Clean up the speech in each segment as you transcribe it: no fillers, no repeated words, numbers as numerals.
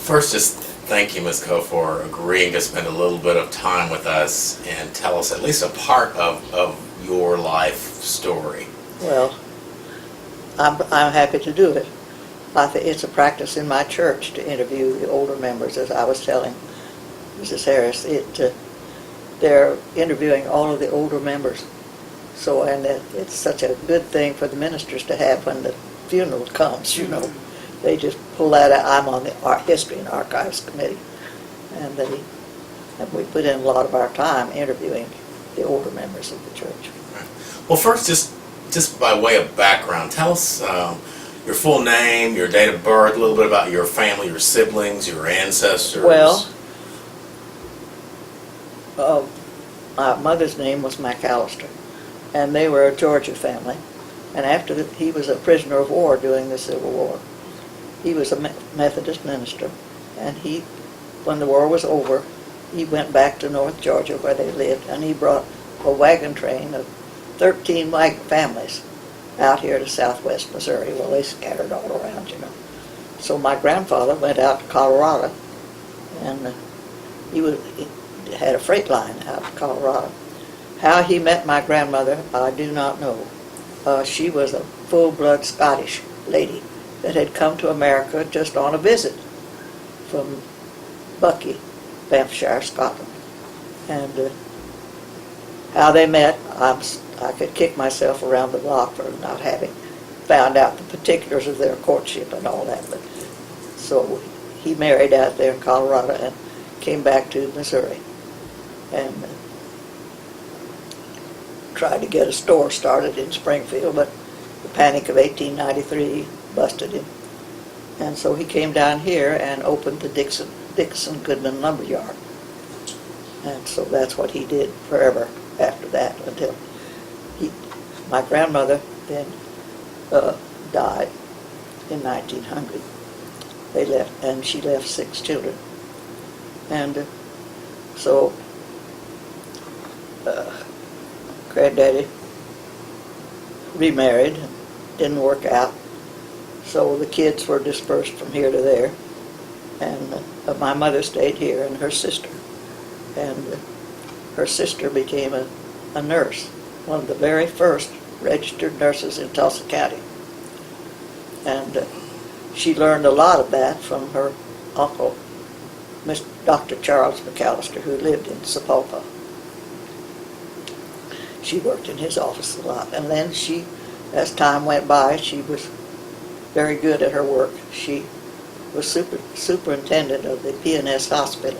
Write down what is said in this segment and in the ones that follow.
First, just thank you, Ms. Coe, for agreeing to spend a little bit of time with us and tell us at least a part of your life story. Well, I'm happy to do it. I think it's a practice in my church to interview the older members, as I was telling Mrs. Harris. They're interviewing all of the older members. So, and it's such a good thing for the ministers to have when the funeral comes, you know. They just pull that out. I'm on the Art History and Archives Committee, and we put in a lot of our time interviewing the older members of the church. Well, first, just by way of background, tell us your full name, your date of birth, a little bit about your family, your siblings, your ancestors. Well, my mother's name was McAllister, and they were a Georgia family. And after he was a prisoner of war during the Civil War. He was a Methodist minister, and when the war was over, he went back to North Georgia where they lived, and he brought a wagon train of 13 wagon families out here to southwest Missouri. Well, they scattered all around, you know. So my grandfather went out to Colorado, and he had a freight line out of Colorado. How he met my grandmother, I do not know. She was a full-blood Scottish lady that had come to America just on a visit from Buckie, Banffshire, Scotland. And how they met, I could kick myself around the block for not having found out the particulars of their courtship and all that. But so he married out there in Colorado and came back to Missouri and tried to get a store started in Springfield, but the Panic of 1893 busted him. And so he came down here and opened the Dixon Goodman Lumber Yard. And so that's what he did forever after that until my grandmother then died in 1900. They left, and she left 6 children. And so Granddaddy remarried, didn't work out. So the kids were dispersed from here to there, and my mother stayed here, and her sister. And her sister became a nurse, one of the very first registered nurses in Tulsa County. And she learned a lot of that from her uncle, Dr. Charles McAllister, who lived in Sapulpa. She worked in his office a lot, and then as time went by, she was very good at her work. She was superintendent of the P&S Hospital.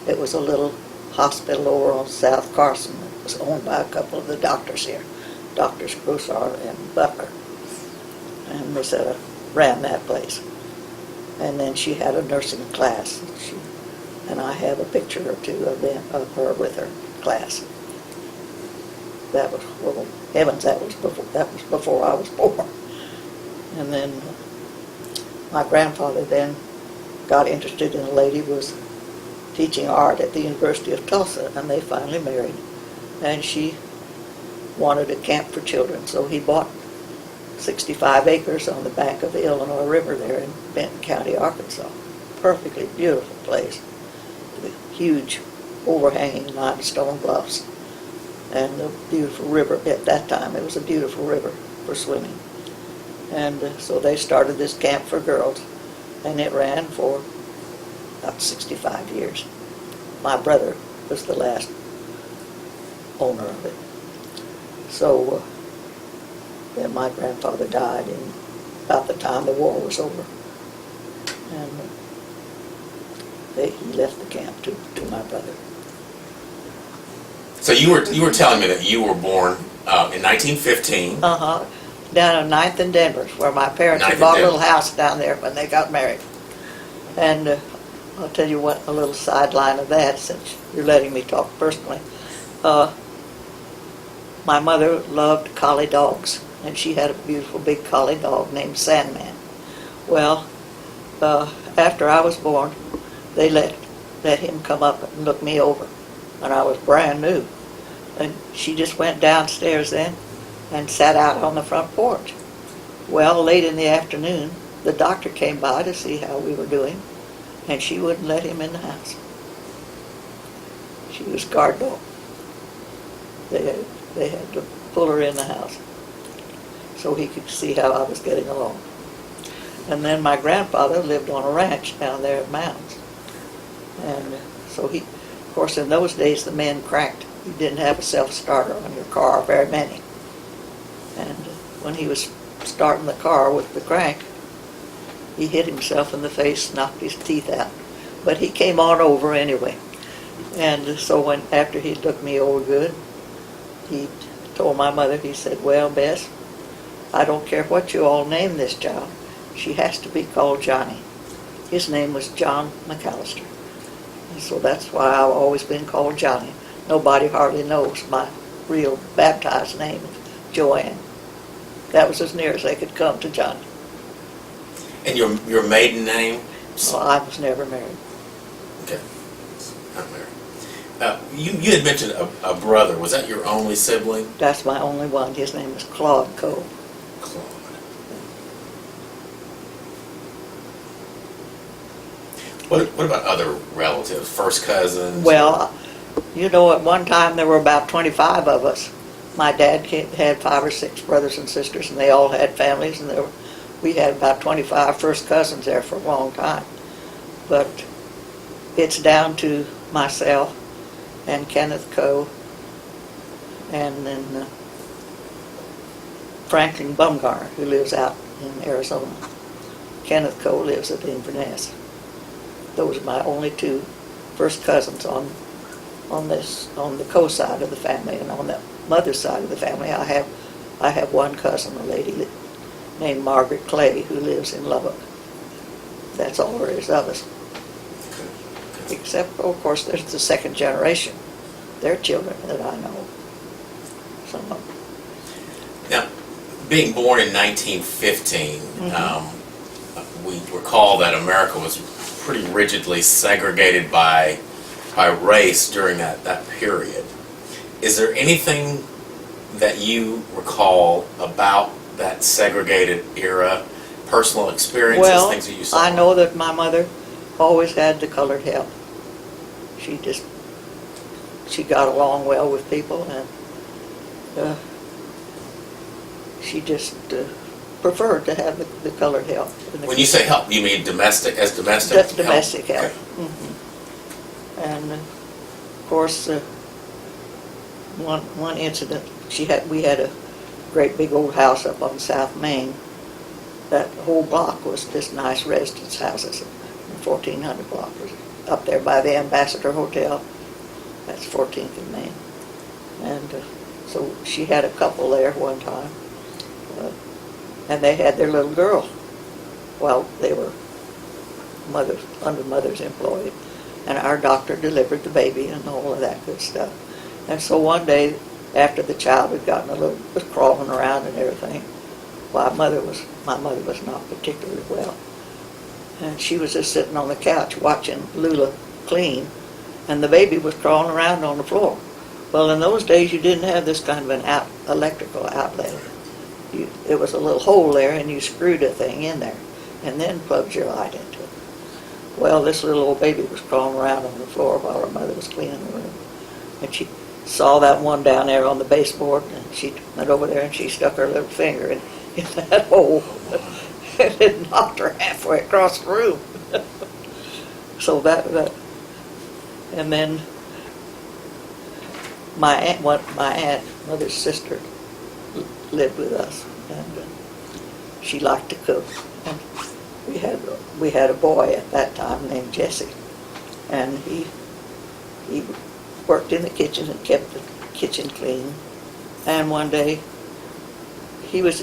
It was a little hospital over on South Carson. It was owned by a couple of the doctors here, Drs. Grossar and Butler. And Rosetta ran that place. And then she had a nursing class. And I have a picture or two of her with her class. That was, well, heavens, that was before I was born. And then my grandfather then got interested in a lady who was teaching art at the University of Tulsa, and they finally married. And she wanted a camp for children, so he bought 65 acres on the bank of the Illinois River there in Benton County, Arkansas. Perfectly beautiful place. With huge overhanging limestone bluffs. And a beautiful river. At that time, it was a beautiful river for swimming. And so they started this camp for girls, and it ran for about 65 years. My brother was the last owner of it. So then my grandfather died in about the time the war was over. And he left the camp to my brother. So you were telling me that you were born in 1915. Down on 9th and Denver, where my parents had bought a little house down there when they got married. And I'll tell you what, a little sideline of that, since you're letting me talk personally. My mother loved collie dogs, and she had a beautiful big collie dog named Sandman. Well, after I was born, they let him come up and look me over, and I was brand new. And she just went downstairs then and sat out on the front porch. Well, late in the afternoon, the doctor came by to see how we were doing, and she wouldn't let him in the house. She was guard dog. They had to pull her in the house so he could see how I was getting along. And then my grandfather lived on a ranch down there at Mounds. And so he, of course, in those days the men cranked. You didn't have a self-starter on your car, very many. And when he was starting the car with the crank, he hit himself in the face, knocked his teeth out. But he came on over anyway. And so after he looked me over good, he told my mother, he said, "Well, Bess, I don't care what you all name this child. She has to be called Johnny." His name was John McAllister. And so that's why I've always been called Johnny. Nobody hardly knows my real baptized name is Joanne. That was as near as they could come to Johnny. And your maiden name? Well, I was never married. Okay. Not married. You had mentioned a brother. Was that your only sibling? That's my only one. His name is Claude Coe. Claude. What about other relatives, first cousins? Well, you know, at one time there were about 25 of us. My dad had 5 or 6 brothers and sisters, and they all had families, and we had about 25 first cousins there for a long time. But it's down to myself and Kenneth Coe, and then Franklin Bumgarner, who lives out in Arizona. Kenneth Coe lives at Inverness. Those are my only 2 first cousins on the Coe side of the family, and on the mother's side of the family, I have one cousin, a lady named Margaret Clay, who lives in Lubbock. That's all there is of us. Except, of course, there's the second generation. They're children that I know. Some of them. Now, being born in 1915, we recall that America was pretty rigidly segregated by race during that period. Is there anything that you recall about that segregated era, personal experiences, things that you saw? Well, I know that my mother always had the colored help. She got along well with people, and she just preferred to have the colored help. When you say help, you mean domestic help? Domestic help. Okay. And of course, one incident, we had a great big old house up on South Main. That whole block was just nice residence houses. The 1400 block was up there by the Ambassador Hotel. That's 14th and Main. And so she had a couple there one time. And they had their little girl while they were under mother's employ. And our doctor delivered the baby and all of that good stuff. And so one day, after the child had gotten was crawling around and everything, well, my mother was not particularly well. And she was just sitting on the couch watching Lula clean, and the baby was crawling around on the floor. Well, in those days, you didn't have this kind of an electrical outlet. It was a little hole there, and you screwed a thing in there, and then plugged your light into it. Well, this little old baby was crawling around on the floor while her mother was cleaning the room. And she saw that one down there on the baseboard, and she went over there and she stuck her little finger in that hole, and it knocked her halfway across the room. So that, and then my aunt, mother's sister, lived with us, and she liked to cook. And we had a boy at that time named Jesse, and he worked in the kitchen and kept the kitchen clean. And one day Miss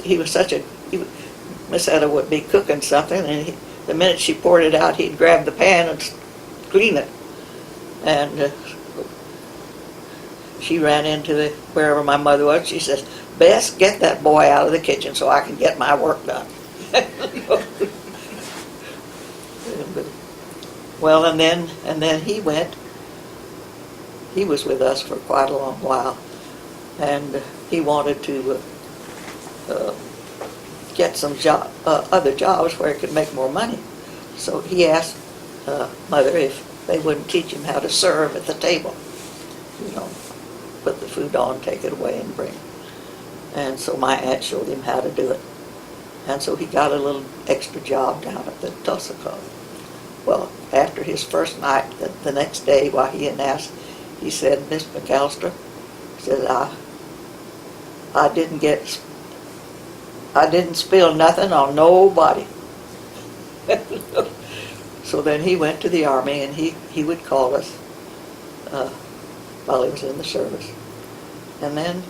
Etta would be cooking something, and the minute she poured it out, he'd grab the pan and clean it. And she ran into wherever my mother was. She says, "Bess, get that boy out of the kitchen so I can get my work done." Well, and then he went. He was with us for quite a long while, and he wanted to get some other jobs where he could make more money. So he asked Mother if they wouldn't teach him how to serve at the table. You know, put the food on, take it away, and bring. And so my aunt showed him how to do it. And so he got a little extra job down at the Tulsa Club. Well, after his first night, the next day, while he announced, he said, "Miss McAllister," he said, I didn't spill nothing on nobody." So then he went to the Army, and he would call us while he was in the service. And then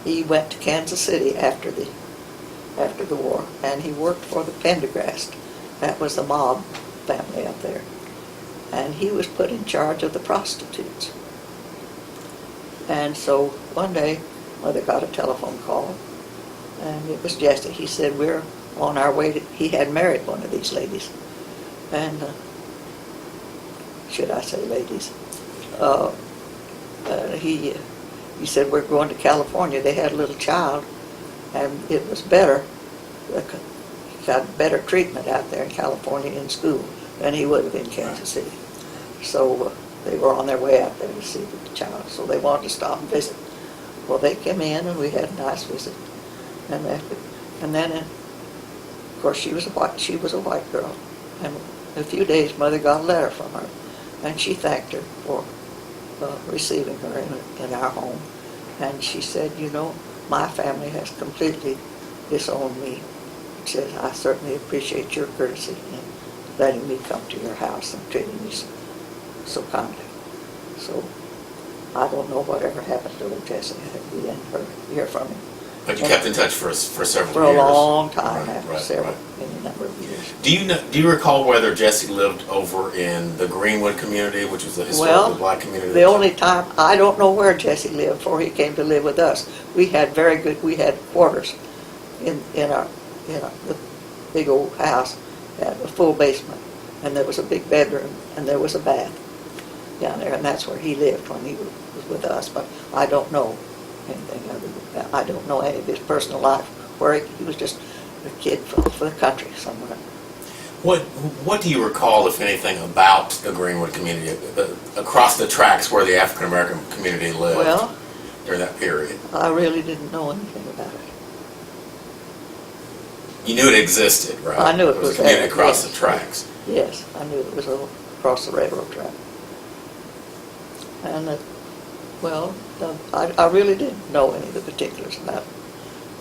he went to Kansas City after the war, and he worked for the Pendergrast. That was the mob family up there. And he was put in charge of the prostitutes. And so one day, Mother got a telephone call, and it was Jesse. He said, "We're on our way to," he had married one of these ladies. And, should I say ladies? He said, "We're going to California." They had a little child, and it was better. He got better treatment out there in California in school than he would have in Kansas City. So they were on their way out there to see the child, so they wanted to stop and visit. Well, they came in, and we had a nice visit. And then, of course, she was a white girl. And in a few days, Mother got a letter from her, and she thanked her for receiving her in our home. And she said, "You know, my family has completely disowned me." She said, "I certainly appreciate your courtesy in letting me come to your house and treating me so kindly." So I don't know whatever happened to old Jesse. We didn't hear from him. But you kept in touch for several For years. a long time, Right, after right, several, right. any number of years. Do you recall whether Jesse lived over in the Greenwood community, which was the historically black community? The only time, I don't know where Jesse lived before he came to live with us. We had quarters in the big old house, had a full basement, and there was a big bedroom, and there was a bath down there, and that's where he lived when he was with us. But I don't know anything other than that. I don't know any of his personal life, where he was just a kid from the country somewhere. What do you recall, if anything, about the Greenwood community, across the tracks where the African American community lived during that period? I really didn't know anything about it. You knew it existed, right? I knew it There was was a community there, across yes. the tracks. Yes, I knew it was across the railroad track. And, I really didn't know any of the particulars about it.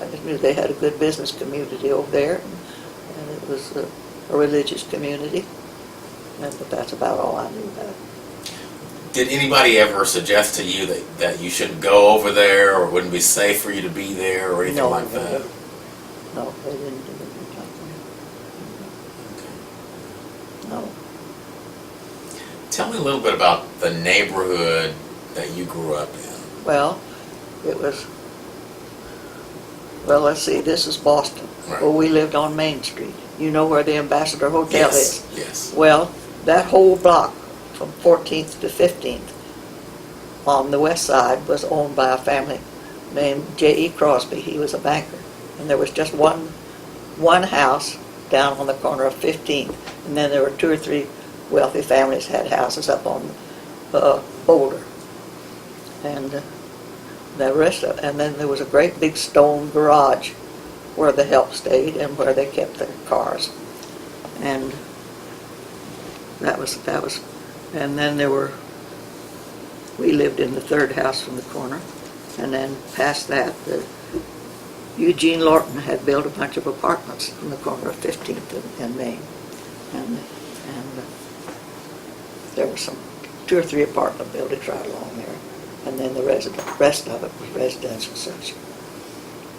I just knew they had a good business community over there, and it was a religious community, but that's about all I knew about it. Did anybody ever suggest to you that you shouldn't go over there, or it wouldn't be safe for you to be there, or anything like that? No, they didn't do anything like that. No. Tell me a little bit about the neighborhood that you grew up in. Well, let's see, this is Boston. Right. Well, we lived on Main Street. You know where the Ambassador Hotel is? Yes. Well, that whole block from 14th to 15th on the west side was owned by a family named J.E. Crosby. He was a banker. And there was just one house down on the corner of 15th. And then there were 2 or 3 wealthy families had houses up on Boulder. And the rest of, and then there was a great big stone garage where the help stayed and where they kept their cars. And that was, and then we lived in the 3rd house from the corner. And then past that, Eugene Lorton had built a bunch of apartments in the corner of 15th and Main. And there were some 2 or 3 apartment buildings right along there. And then the rest of it was residential section.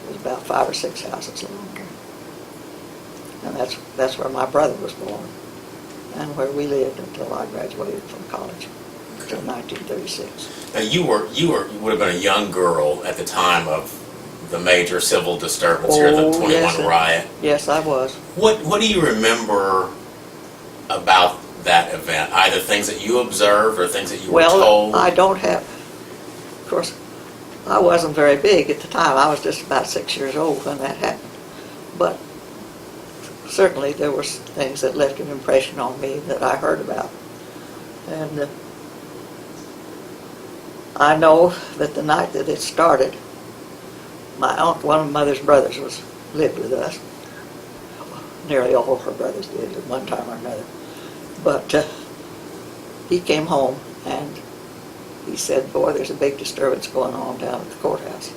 It was about 5 or 6 houses along there. And that's where my brother was born, and where we lived until I graduated from college, until 1936. Now you would have been a young girl at the time of the major civil disturbance here, the 21 riot. Yes, I was. What do you remember about that event? Either things that you observed or things that you were told? Well, I don't have. Of course, I wasn't very big at the time. I was just about 6 years old when that happened. But certainly there were things that left an impression on me that I heard about. And I know that the night that it started, my aunt, one of Mother's brothers, lived with us. Nearly all her brothers did at one time or another. But he came home and he said, "Boy, there's a big disturbance going on down at the courthouse."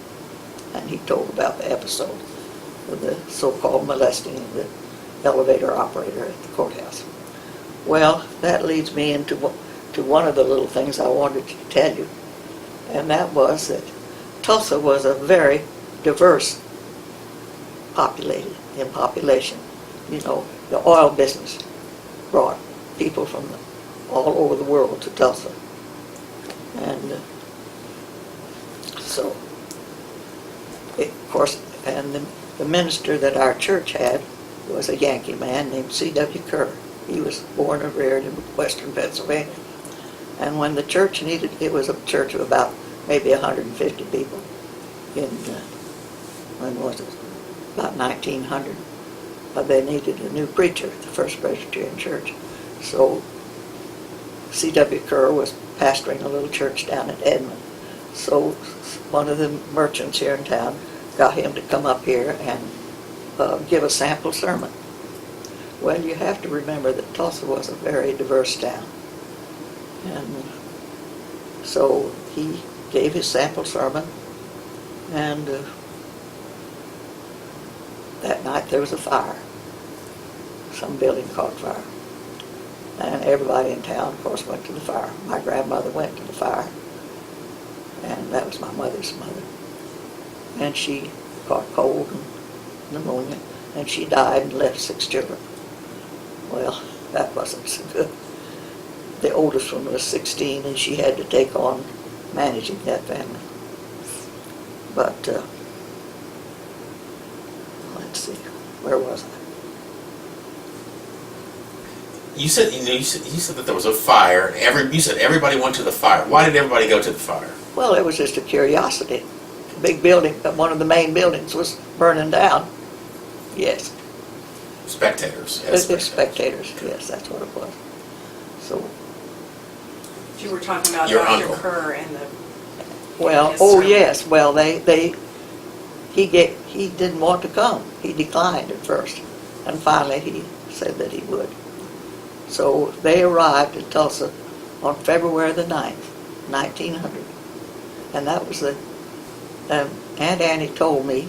And he told about the episode of the so-called molesting of the elevator operator at the courthouse. Well, that leads me into one of the little things I wanted to tell you, and that was that Tulsa was a very diverse population. You know, the oil business brought people from all over the world to Tulsa. And so, of course, and the minister that our church had was a Yankee man named C.W. Kerr. He was born and reared in western Pennsylvania. And when the church it was a church of about maybe 150 people in, when was it? About 1900. They needed a new preacher at the First Presbyterian Church. So C.W. Kerr was pastoring a little church down in Edmond. So one of the merchants here in town got him to come up here and give a sample sermon. Well, you have to remember that Tulsa was a very diverse town. And so he gave his sample sermon, and that night there was a fire. Some building caught fire. And everybody in town, of course, went to the fire. My grandmother went to the fire, and that was my mother's mother. And she caught cold and pneumonia, and she died and left 6 children. Well, that wasn't so good. The oldest one was 16, and she had to take on managing that family. But, let's see, where was I? You said that there was a fire. You said everybody went to the fire. Why did everybody go to the fire? Well, it was just a curiosity. The big building, one of the main buildings was burning down. Yes. Spectators. Spectators, yes, that's what it was. So. You were talking about Your Dr. uncle. Kerr and the. Well, oh yes, well he didn't want to come. He declined at first, and finally he said that he would. So they arrived in Tulsa on February the 9th, 1900, and that was Aunt Annie told me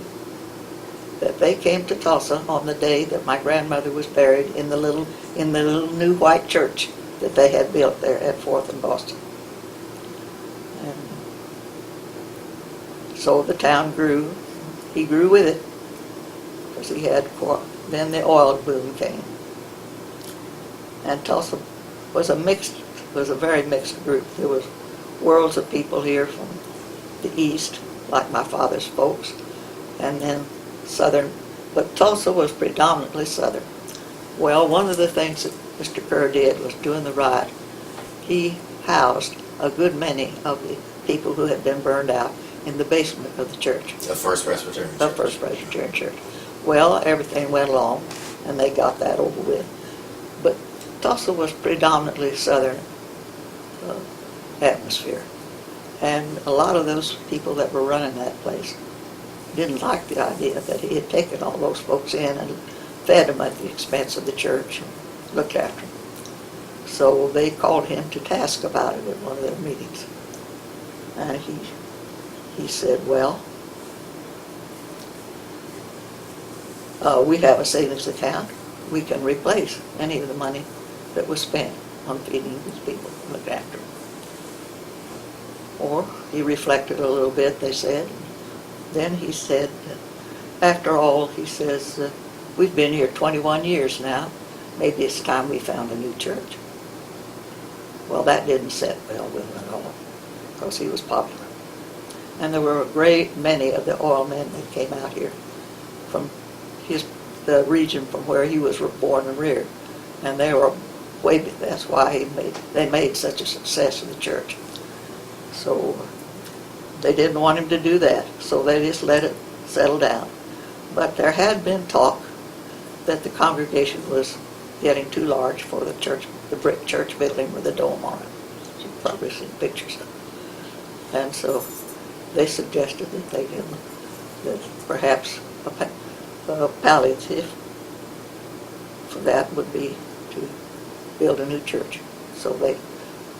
that they came to Tulsa on the day that my grandmother was buried in the little new white church that they had built there at 4th and Boston. And so the town grew. He grew with it because then the oil boom came. And Tulsa was a very mixed group. There was worlds of people here from the east, like my father's folks, and then southern, but Tulsa was predominantly southern. Well, one of the things that Mr. Kerr did was during the riot, he housed a good many of the people who had been burned out in the basement of the church. The First Presbyterian Church. The First Presbyterian Church. Well, everything went along, and they got that over with. But Tulsa was predominantly southern atmosphere. And a lot of those people that were running that place didn't like the idea that he had taken all those folks in and fed them at the expense of the church and looked after them. So they called him to task about it at one of their meetings. And he said, well, we have a savings account. We can replace any of the money that was spent on feeding these people and look after them. Or he reflected a little bit, they said. Then he said, after all, he says, we've been here 21 years now. Maybe it's time we found a new church. Well, that didn't sit well with him at all, because he was popular. And there were a great many of the oil men that came out here from the region from where he was born and reared. And they were that's why they made such a success of the church. So they didn't want him to do that, so they just let it settle down. But there had been talk that the congregation was getting too large for the church, the brick church building with a dome on it. You've probably seen pictures of it. And so they suggested that they give them, that perhaps a palliative for that would be to build a new church. So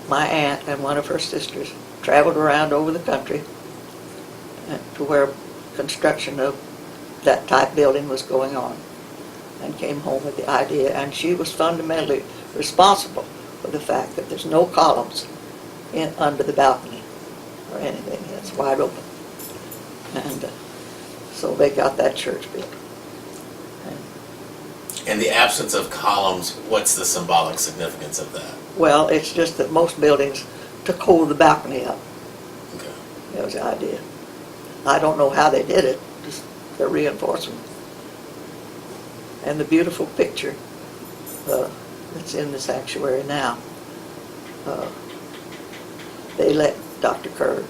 my aunt and one of her sisters traveled around over the country to where construction of that type building was going on, and came home with the idea, and she was fundamentally responsible for the fact that there's no columns under the balcony or anything. It's wide open. And so they got that church built. In the absence of columns, what's the symbolic significance of that? Well, it's just that most buildings took hold of the balcony up. Okay. That was the idea. I don't know how they did it, just the reinforcement. And the beautiful picture that's in the sanctuary now, they let Dr. Kerr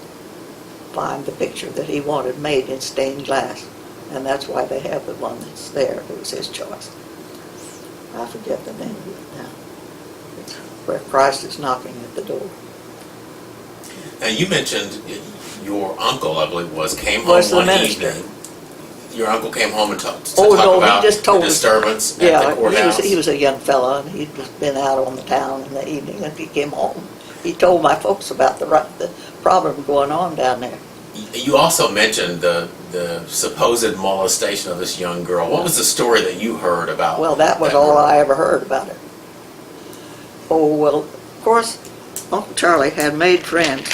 find the picture that he wanted made in stained glass, and that's why they have the one that's there. It was his choice. I forget the name of it now. It's where Christ is knocking at the door. Now you mentioned your uncle, I believe, came home Was the one minister. evening. Your uncle came home and talk Oh, no, about he just told the us. disturbance at Yeah, the courthouse. he was a young fella, and he'd just been out on the town in the evening, and he came home. He told my folks about the problem going on down there. You also mentioned the supposed molestation of this young girl. What was the story that you heard about? Well, that was all I ever heard about it. Oh, well, of course, Uncle Charlie had made friends.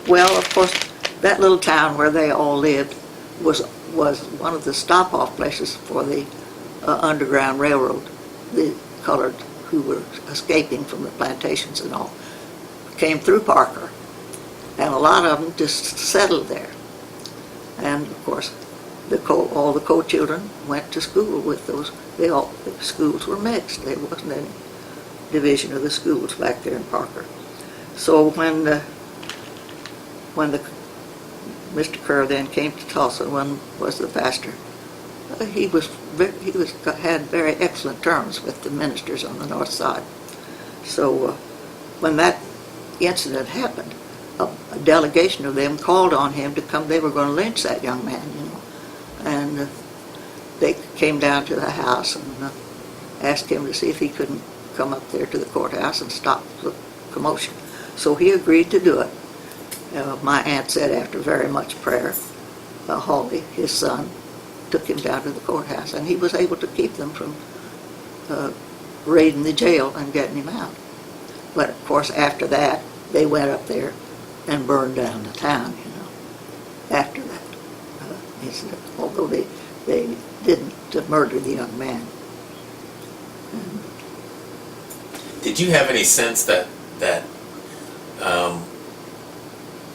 Well, of course, that little town where they all lived was one of the stop-off places for the Underground Railroad. The colored who were escaping from the plantations and all came through Parker, and a lot of them just settled there. And of course, all the Coe children went to school with those. The schools were mixed. There wasn't any division of the schools back there in Parker. So when Mr. Kerr then came to Tulsa, was the pastor, he had very excellent terms with the ministers on the north side. So when that incident happened, a delegation of them called on him to come. They were going to lynch that young man, and they came down to the house and asked him to see if he couldn't come up there to the courthouse and stop the commotion. So he agreed to do it. My aunt said after very much prayer, Hawley, his son, took him down to the courthouse, and he was able to keep them from raiding the jail and getting him out. But of course, after that, they went up there and burned down the town, after that incident, although they didn't murder the young man. Did you have any sense that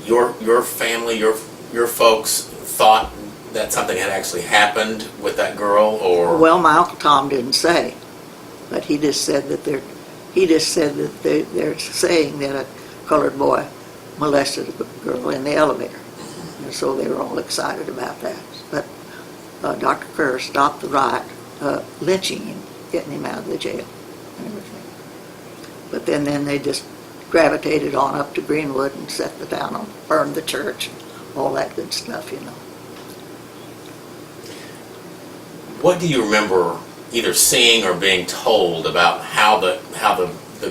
your family, your folks thought that something had actually happened with that girl, or? Well, my Uncle Tom didn't say, but he just said that they're saying that a colored boy molested a girl in the elevator, and so they were all excited about that. But Dr. Kerr stopped the riot, lynching him, getting him out of the jail, and everything. But then they just gravitated on up to Greenwood and set the town on, burned the church, all that good stuff, What do you remember either seeing or being told about how the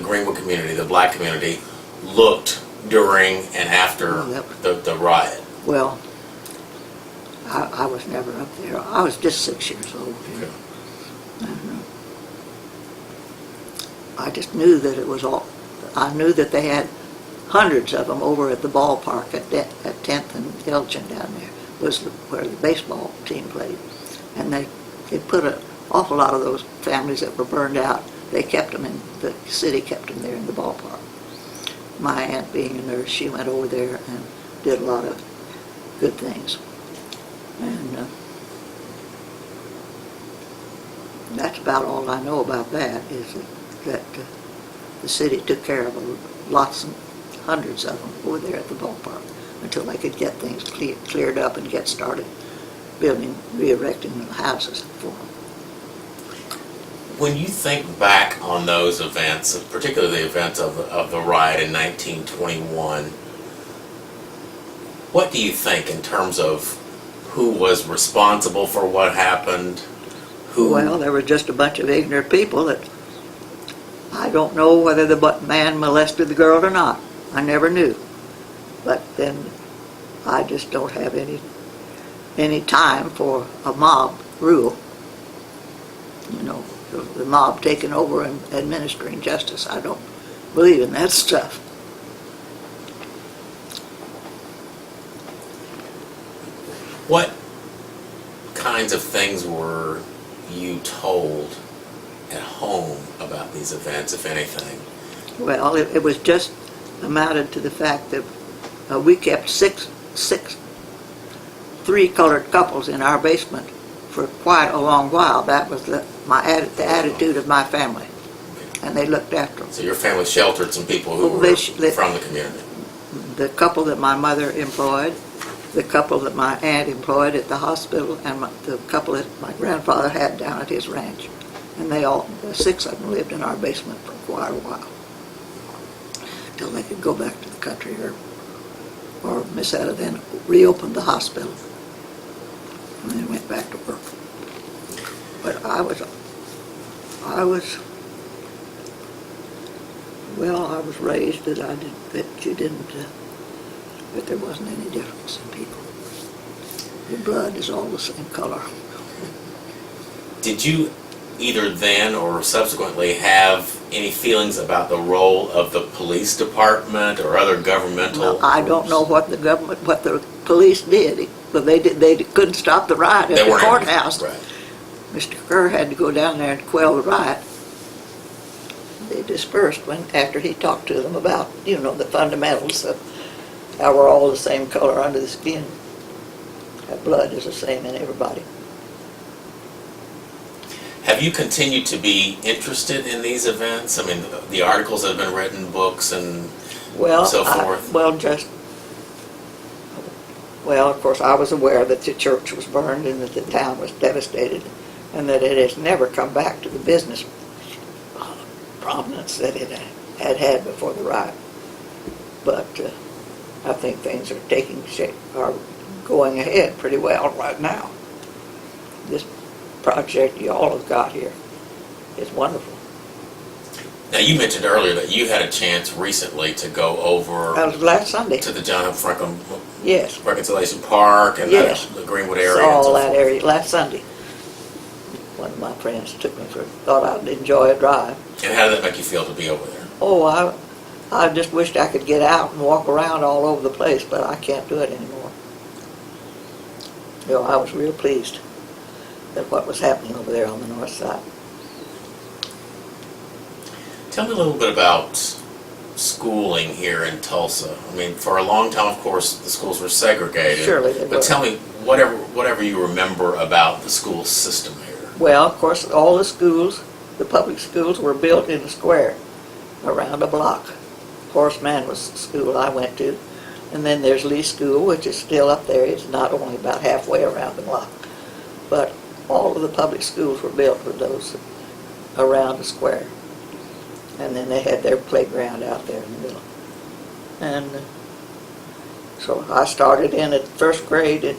Greenwood community, the black community, looked during and after the riot? Well, I was never up there. I was just 6 years old. Okay. And, I just knew that it was all. I knew that they had hundreds of them over at the ballpark at 10th and Elgin down there, was where the baseball team played, and they put an awful lot of those families that were burned out. They kept them in the city, kept them there in the ballpark. My aunt, being a nurse, she went over there and did a lot of good things, and that's about all I know about that. Is that the city took care of hundreds of them over there at the ballpark until they could get things cleared up and get started building, re-erecting the houses for them. When you think back on those events, particularly the event of the riot in 1921, what do you think in terms of who was responsible for what happened? Well, there were just a bunch of ignorant people that I don't know whether the man molested the girl or not. I never knew. But then I just don't have any time for a mob rule. You know, the mob taking over and administering justice. I don't believe in that stuff. What kinds of things were you told at home about these events, if anything? Well, it was just amounted to the fact that we kept three colored couples in our basement for quite a long while. That was the attitude of my family, and they looked after them. So your family sheltered some people who were from the community? The couple that my mother employed, the couple that my aunt employed at the hospital, and the couple that my grandfather had down at his ranch. And the six of them lived in our basement for quite a while, till they could go back to the country, or Miss Etta then reopened the hospital and then went back to work. But I was raised that that there wasn't any difference in people. Your blood is all the same color. Did you either then or subsequently have any feelings about the role of the police department or other governmental? Well, I don't know what the police did, but they couldn't stop the riot at the courthouse. Right. Mr. Kerr had to go down there and quell the riot. They dispersed after he talked to them about, the fundamentals of how we're all the same color under the skin. That blood is the same in everybody. Have you continued to be interested in these events? I mean, the articles that have been written, books, and so forth? Of course, I was aware that the church was burned and that the town was devastated, and that it has never come back to the business prominence that it had before the riot. But I think things are taking shape, are going ahead pretty well right now. This project you all have got here is wonderful. Now, you mentioned earlier that you had a chance recently to go over That was last Sunday. to the John F. Franklin Yes. Reconciliation Park and Yes. the Greenwood area. Saw and so all that forth. area last Sunday. One of my friends took me thought I'd enjoy a drive. And how did that make you feel to be over there? Oh, I just wished I could get out and walk around all over the place, but I can't do it anymore. I was real pleased at what was happening over there on the north side. Tell me a little bit about schooling here in Tulsa. I mean, for a long time, of course, the schools were segregated. Surely they were. But tell me whatever you remember about the school system here. Well, of course, all the schools, the public schools, were built in a square around a block. Horace Mann was the school I went to. And then there's Lee School, which is still up there. It's not only about halfway around the block. But all of the public schools were built with those around the square. And then they had their playground out there in the middle. And so I started in at first grade at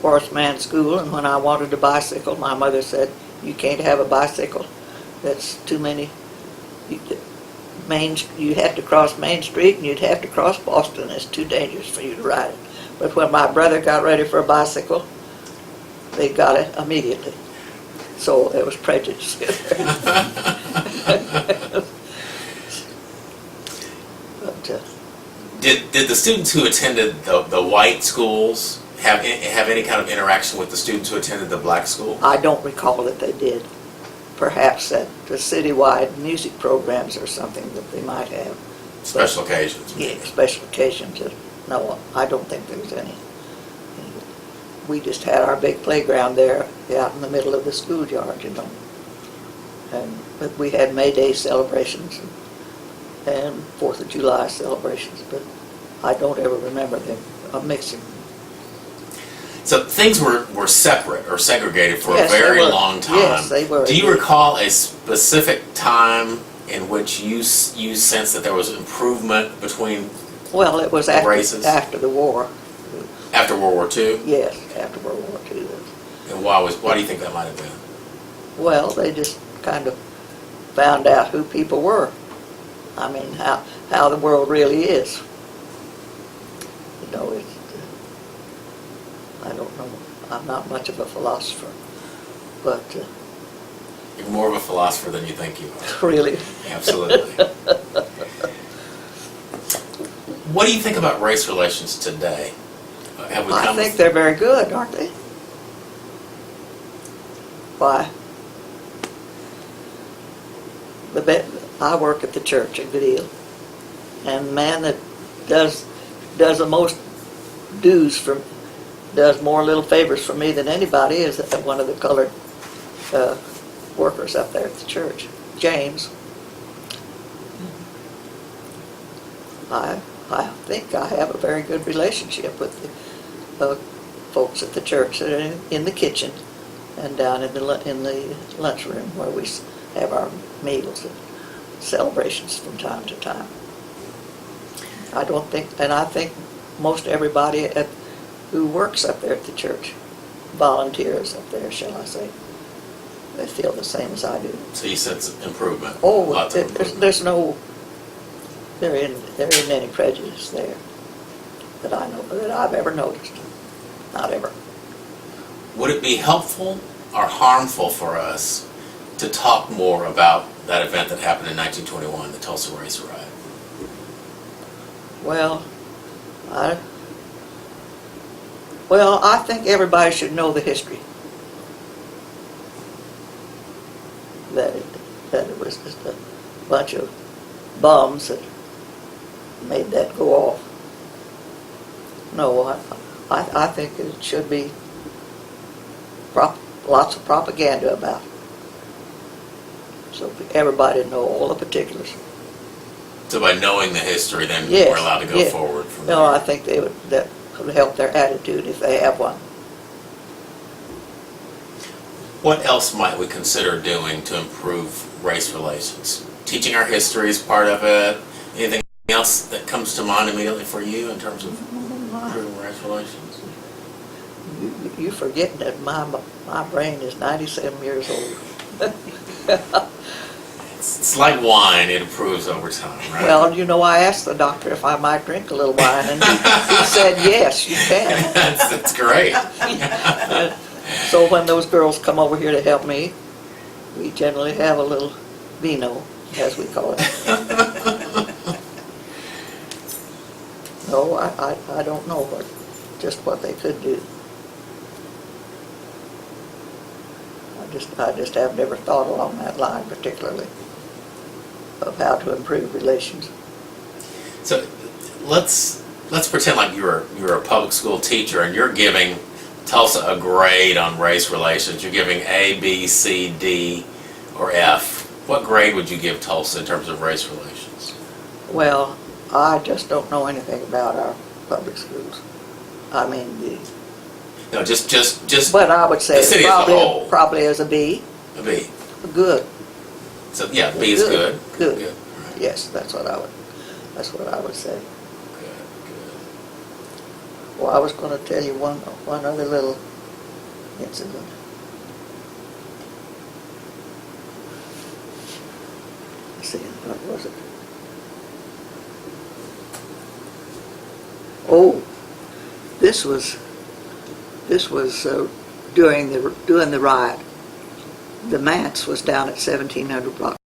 Horace Mann School, and when I wanted a bicycle, my mother said, "You can't have a bicycle. That's too many. You have to cross Main Street, and you'd have to cross Boston. It's too dangerous for you to ride it." But when my brother got ready for a bicycle, they got it immediately. So there was prejudice. Did the students who attended the white schools have any kind of interaction with the students who attended the black school? I don't recall that they did. Perhaps at the citywide music programs or something that they might have. Special occasions? Yeah, special occasions. No, I don't think there was any. We just had our big playground there out in the middle of the schoolyard, But we had May Day celebrations and 4th of July celebrations, but I don't ever remember them mixing. So things were separate or segregated for Yes, a very they were. long time. Yes, they were. Do you recall a specific time in which you sensed that there was improvement between Well, it was races? after the war. After World War II? Yes, after World War II. And why do you think that might have been? Well, they just kind of found out who people were. I mean, how the world really is. You know, it's, I don't know. I'm not much of a philosopher, but You're more of a philosopher than you think you are. really. Absolutely. What do you think about race relations today? Have we I come? think they're very good, aren't they? Why? I work at the church a good deal, and the man that does the most does more little favors for me than anybody is one of the colored workers up there at the church, James. I think I have a very good relationship with the folks at the church that are in the kitchen and down in the lunchroom where we have our meals and celebrations from time to time. I think most everybody who works up there at the church, volunteers up there, shall I say, they feel the same as I do. So you sense improvement? Oh, Lots of improvement. there isn't any prejudice there that I know, that I've ever noticed. Not ever. Would it be helpful or harmful for us to talk more about that event that happened in 1921, the Tulsa Race Riot? Well, I think everybody should know the history. That it was just a bunch of bums that made that go off. No, I think it should be lots of propaganda about it, so everybody know all the particulars. So by knowing the history, then Yes, we're allowed to go yeah. forward from No, I there. think that would help their attitude if they have one. What else might we consider doing to improve race relations? Teaching our history is part of it. Anything else that comes to mind immediately for you in terms of improving race relations? You forgetting that my brain is 97 years old. It's like wine, it improves over time, right? Well, you know, I asked the doctor if I might drink a little wine, and he said, yes, you can. that's great. So when those girls come over here to help me, we generally have a little vino, as we call it. No, I don't know just what they could do. I just have never thought along that line particularly of how to improve relations. So let's pretend like you're a public school teacher and you're giving Tulsa a grade on race relations. You're giving A, B, C, D, or F. What grade would you give Tulsa in terms of race relations? Well, I just don't know anything about our public schools. I mean, No, just but I would say the city as a whole. probably as a B. A B. Good. So yeah, B is good. Good. Good. All right. Yes, that's what I would say. Good. Well, I was going to tell you one other little incident. Let's see, what was it? Oh, this was during the riot. The manse was down at 1700 block